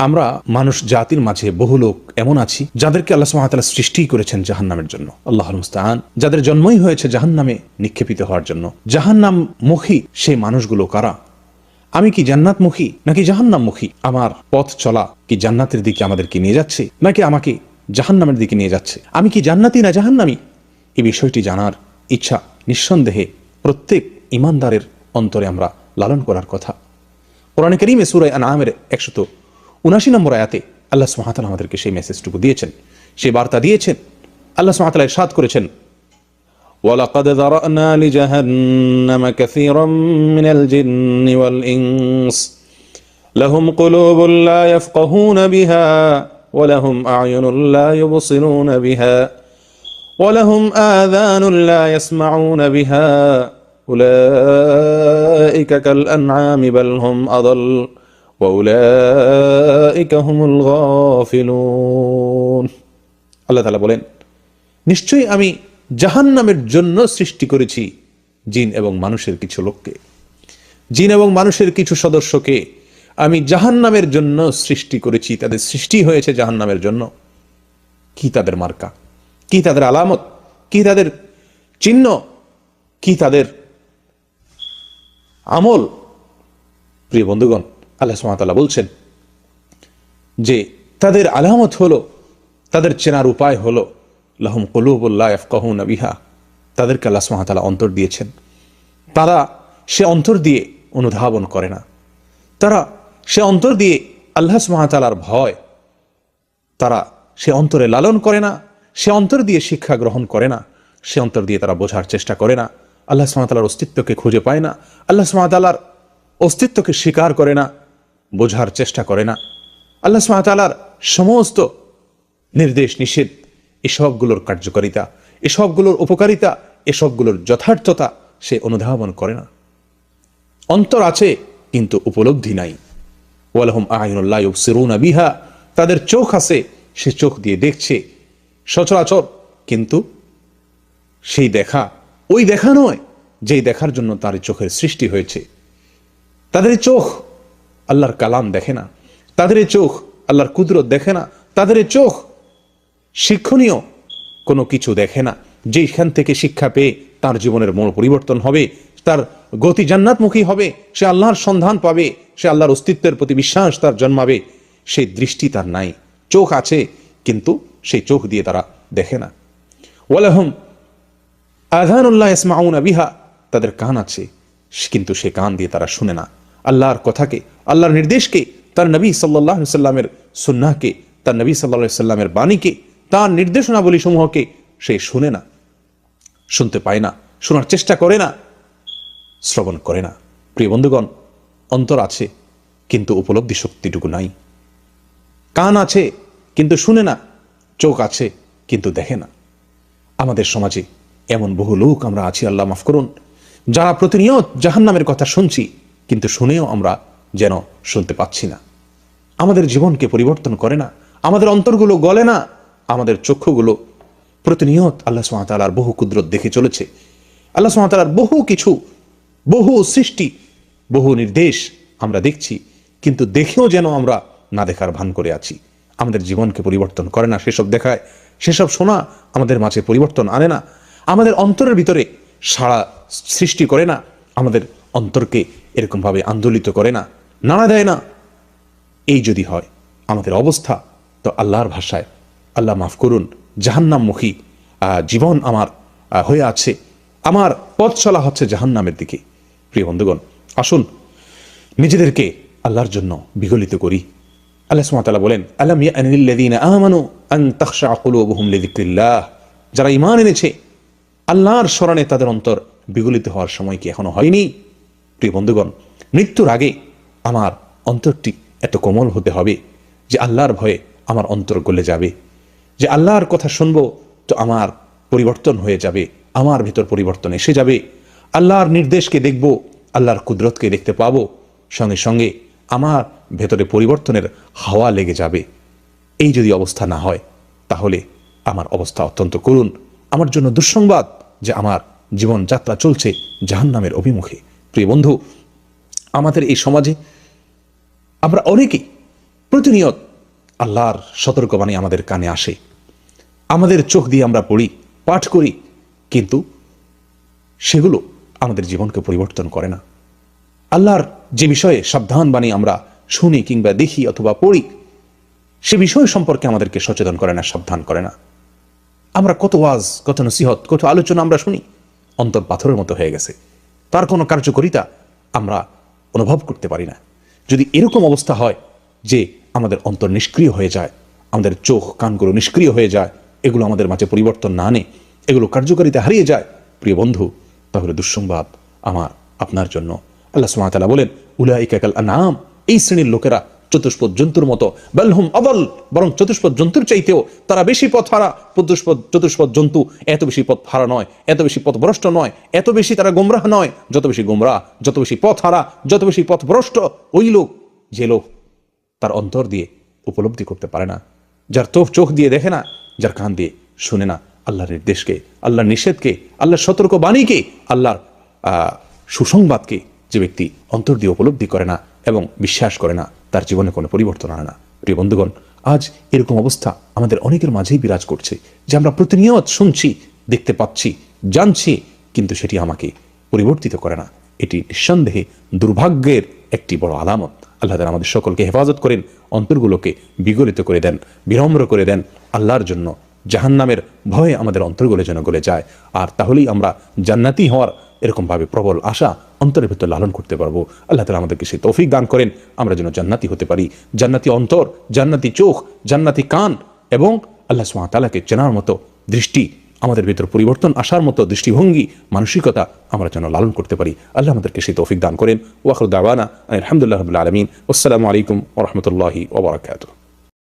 আমরা মানুষ জাতির মাঝে বহু লোক এমন আছি যাদেরকে আল্লাহ সুবহানাহু ওয়া তাআলা সৃষ্টি করেছেন জাহান্নামের জন্য। আল্লাহুল মুস্তাআন। যাদের জন্মই হয়েছে জাহান্নামে নিক্ষেপিত হওয়ার জন্য। জাহান্নামমুখী সেই মানুষগুলো কারা? আমি কি জান্নাতমুখী নাকি জাহান্নামমুখী? আমার পথ চলা কি জান্নাতের দিকে আমাদেরকে নিয়ে যাচ্ছে নাকি আমাকে জাহান্নামের দিকে নিয়ে যাচ্ছে? আমি কি জান্নাতি না জাহান্নামী? এই বিষয়টি জানার ইচ্ছা নিঃসন্দেহে প্রত্যেক ঈমানদারের অন্তরে আমরা লালন করার কথা। কোরআনে কারীমে সূরা আনআমের 179 নম্বর আয়াতে আল্লাহ সুবহানাহু ওয়া তাআলা আমাদেরকে সেই মেসেজটুকু দিয়েছেন, সেই বার্তা দিয়েছেন। আল্লাহ সুবহানাহু ওয়া তাআলা ইরশাদ করেছেন, ওয়ালাকাদ যারানা লিজাহান্নাম কাসীরাম মিনাল জিন্নি ওয়াল ইনস লাহুম কুলুবুন লা ইয়াফকাহুনা বিহা ওয়া লাহুম আ'য়ুনুন লা ইউবসিরুনা বিহা ওয়া লাহুম আযানুন লা ইয়াসমাউনা বিহা উলাইকা কাল আনআমি বাল হুম আযাল ওয়াউলাইকা হুমুল গাফিলুন। আল্লাহ তাআলা বলেন, নিশ্চয়ই আমি জাহান্নামের জন্য সৃষ্টি করেছি জিন এবং মানুষের কিছু লোককে, জিন এবং মানুষের কিছু সদস্যকে আমি জাহান্নামের জন্য সৃষ্টি করেছি। তাদের সৃষ্টি হয়েছে জাহান্নামের জন্য। কি তাদের মার্কা, কি তাদের আলামত, কি তাদের চিহ্ন, কি তাদের আমল? প্রিয় বন্ধুগণ, আল্লাহ সুবহানাহু ওয়া তাআলা বলছেন যে তাদের আলামত হলো, তাদের চেনার উপায় হলো লাহুম কুলুবুন লা ইয়াফকাহুনা বিহা। তাদেরকে আল্লাহ সুবহানাহু ওয়া তাআলা অন্তর দিয়েছেন। তারা সে অন্তর দিয়ে অনুধাবন করে না। তারা সে অন্তর দিয়ে আল্লাহ সুবহানাহু ওয়া তাআলার ভয় তারা সে অন্তরে লালন করে না। সে অন্তর দিয়ে শিক্ষা গ্রহণ করে না। সে অন্তর দিয়ে তারা বোঝার চেষ্টা করে না। আল্লাহ সুবহানাহু ওয়া তাআলার অস্তিত্বকে খুঁজে পায় না। আল্লাহ সুবহানাহু ওয়া তাআলার অস্তিত্বকে স্বীকার করে না, বোঝার চেষ্টা করে না। আল্লাহ সুবহানাহু ওয়া তাআলার সমস্ত নির্দেশ নিষেধ, এসবগুলোর কার্যকারিতা, এসবগুলোর উপকারিতা, এসবগুলোর যথার্থতা সে অনুধাবন করে না। অন্তর আছে কিন্তু উপলব্ধি নাই। ওয়ালাহুম আ'য়ুনুন লা ইউবসিরুনা বিহা। তাদের চোখ আছে, সে চোখ দিয়ে দেখছে সচরাচর, কিন্তু সেই দেখা ওই দেখা নয় যেই দেখার জন্য তার চোখের সৃষ্টি হয়েছে। তাদের চোখ আল্লাহর কালাম দেখে না। তাদের চোখ আল্লাহর কুদরত দেখে না। তাদের চোখ শিক্ষণীয় কোনো কিছু দেখে না, যেখান থেকে শিক্ষা পেয়ে তার জীবনের মূল পরিবর্তন হবে, তার গতি জান্নাতমুখী হবে, সে আল্লাহর সন্ধান পাবে, সে আল্লাহর অস্তিত্বের প্রতি বিশ্বাস তার জন্মাবে। সেই দৃষ্টি তার নাই। চোখ আছে কিন্তু সেই চোখ দিয়ে তারা দেখে না। ওয়ালাহুম আযানুন লা ইয়াসমাউনা বিহা। তাদের কান আছে কিন্তু সে কান দিয়ে তারা শুনে না। আল্লাহর কথাকে, আল্লাহর নির্দেশকে, তার নবী সাল্লাল্লাহু আলাইহি সাল্লামের সুন্নাহকে, তার নবী সাল্লাল্লাহু আলাইহি সাল্লামের বাণীকে, তার নির্দেশনাবলী সমূহকে সে শুনে না, শুনতে পায় না, শোনার চেষ্টা করে না, শ্রবণ করে না। প্রিয় বন্ধুগণ, অন্তর আছে কিন্তু উপলব্ধি শক্তিটুকু নাই। কান আছে কিন্তু শুনে না, চোখ আছে কিন্তু দেখে না। আমাদের সমাজে এমন বহু লোক আমরা আছি, আল্লাহ মাফ করুন, যারা প্রতিনিয়ত জাহান্নামের কথা শুনছি কিন্তু শুনেও আমরা যেন শুনতে পাচ্ছি না। আমাদের জীবনকে পরিবর্তন করে না, আমাদের অন্তরগুলো গলে না, আমাদের চক্ষুগুলো প্রতিনিয়ত আল্লাহ সুবহানাহু ওয়া তাআলার বহু কুদরত দেখে চলেছে। আল্লাহ সুবহানাহু ওয়া তাআলার বহু কিছু, বহু সৃষ্টি, বহু নির্দেশ আমরা দেখছি, কিন্তু দেখেও যেন আমরা না দেখার ভান করে আছি। আমাদের জীবনকে পরিবর্তন করে না সেসব দেখায়, সেসব শোনা আমাদের মাঝে পরিবর্তন আনে না, আমাদের অন্তরের ভিতরে সাড়া সৃষ্টি করে না, আমাদের অন্তরকে এরকমভাবে আন্দোলিত করে না, নাড়া দেয় না। এই যদি হয় আমাদের অবস্থা, তো আল্লাহর ভাষায়, আল্লাহ মাফ করুন, জাহান্নামমুখী জীবন আমার হয়ে আছে। আমার পথ চলা হচ্ছে জাহান্নামের দিকে। প্রিয় বন্ধুগণ, আসুন নিজেদেরকে আল্লাহর জন্য বিগলিত করি। আল্লাহ সুবহানাহু ওয়া তাআলা বলেন, আলাম ইয়া'নি লিল্লাযীনা আমানু আন তাখশা কুলুবুহুম লিযিকরিল্লাহ। যারা ঈমান এনেছে, আল্লাহর স্মরণে তাদের অন্তর বিগলিত হওয়ার সময় কি এখনো হয়নি? প্রিয় বন্ধুগণ, মৃত্যুর আগে আমার অন্তরটি এত কোমল হতে হবে যে আল্লাহর ভয়ে আমার অন্তর গলে যাবে, যে আল্লাহর কথা শুনবো তো আমার পরিবর্তন হয়ে যাবে, আমার ভিতর পরিবর্তন এসে যাবে। আল্লাহর নির্দেশকে দেখব, আল্লাহর কুদরতকে দেখতে পাবো, সঙ্গে সঙ্গে আমার ভেতরে পরিবর্তনের হাওয়া লেগে যাবে। এই যদি অবস্থা না হয় তাহলে আমার অবস্থা অত্যন্ত করুণ। আমার জন্য দুঃসংবাদ যে আমার জীবন যাত্রা চলছে জাহান্নামের অভিমুখে। প্রিয় বন্ধু, আমাদের এই সমাজে আমরা অনেকেই প্রতিনিয়ত আল্লাহর সতর্কবাণী আমাদের কানে আসে, আমাদের চোখ দিয়ে আমরা পড়ি, পাঠ করি, কিন্তু সেগুলো আমাদের জীবনকে পরিবর্তন করে না। আল্লাহর যে বিষয়ে সাবধান বাণী আমরা শুনি কিংবা দেখি অথবা পড়ি, সে বিষয় সম্পর্কে আমাদেরকে সচেতন করে না, সাবধান করে না। আমরা কত ওয়াজ, কত নসিহত, কত আলোচনা আমরা শুনি, অন্তর পাথরের মতো হয়ে গেছে, তার কোনো কার্যকারিতা আমরা অনুভব করতে পারি না। যদি এরকম অবস্থা হয় যে আমাদের অন্তর নিষ্ক্রিয় হয়ে যায়, আমাদের চোখ কানগুলো নিষ্ক্রিয় হয়ে যায়, এগুলো আমাদের মাঝে পরিবর্তন না আনে, এগুলো কার্যকারিতা হারিয়ে যায়, প্রিয় বন্ধু, তাহলে দুঃসংবাদ আমার আপনার জন্য। আল্লাহ সুবহানাহু ওয়া তাআলা বলেন, উলাইকা কাল আনআম, এই শ্রেণীর লোকেরা চতুষ্পদ জন্তুর মতো, বাল হুম আদাল, বরং চতুষ্পদ জন্তুর চাইতেও তারা বেশি পথ হারা। চতুষ্পদ জন্তু এত বেশি পথ হারা নয়, এত বেশি পথভ্রষ্ট নয়, এত বেশি তারা গোমরাহ নয়, যত বেশি গোমরাহ, যত বেশি পথ হারা, যত বেশি পথভ্রষ্ট ওই লোক, যে লোক তার অন্তর দিয়ে উপলব্ধি করতে পারে না, যার চোখ দিয়ে দেখে না, যার কান দিয়ে শুনে না আল্লাহর নির্দেশকে, আল্লাহর নিষেধকে, আল্লাহর সতর্ক বাণীকে, আল্লাহর সুসংবাদকে। যে ব্যক্তি অন্তর দিয়ে উপলব্ধি করে না এবং বিশ্বাস করে না, তার জীবনে কোনো পরিবর্তন আনে না। প্রিয় বন্ধুগণ, আজ এরকম অবস্থা আমাদের অনেকের মাঝেই বিরাজ করছে যে আমরা প্রতিনিয়ত শুনছি, দেখতে পাচ্ছি, জানছি, কিন্তু সেটি আমাকে পরিবর্তিত করে না। এটি নিঃসন্দেহে দুর্ভাগ্যের একটি বড় আলামত। আল্লাহ তাআলা আমাদের সকলকে হেফাজত করেন, অন্তরগুলোকে বিগলিত করে দেন, বিনম্র করে দেন আল্লাহর জন্য। জাহান্নামের ভয়ে আমাদের অন্তরগুলো যেন গলে যায়, আর তাহলেই আমরা জান্নাতি হওয়ার এরকমভাবে প্রবল আশা অন্তরের ভিতর লালন করতে পারবো। আল্লাহ তাআলা আমাদেরকে সেই তৌফিক দান করেন, আমরা যেন জান্নাতি হতে পারি। জান্নাতি অন্তর, জান্নাতি চোখ, জান্নাতি কান এবং আল্লাহ সুবহানাহু ওয়া তাআলাকে চেনার মতো দৃষ্টি, আমাদের ভিতর পরিবর্তন আসার মতো দৃষ্টিভঙ্গি, মানসিকতা আমরা যেন লালন করতে পারি। আল্লাহ আমাদেরকে সেই তৌফিক দান করেন। ওয়া আখিরু দাওয়ানা আলহামদুলিল্লাহি রাব্বিল আলামিন। আসসালামু আলাইকুম ওয়া রাহমাতুল্লাহি ওয়া বারাকাতুহু।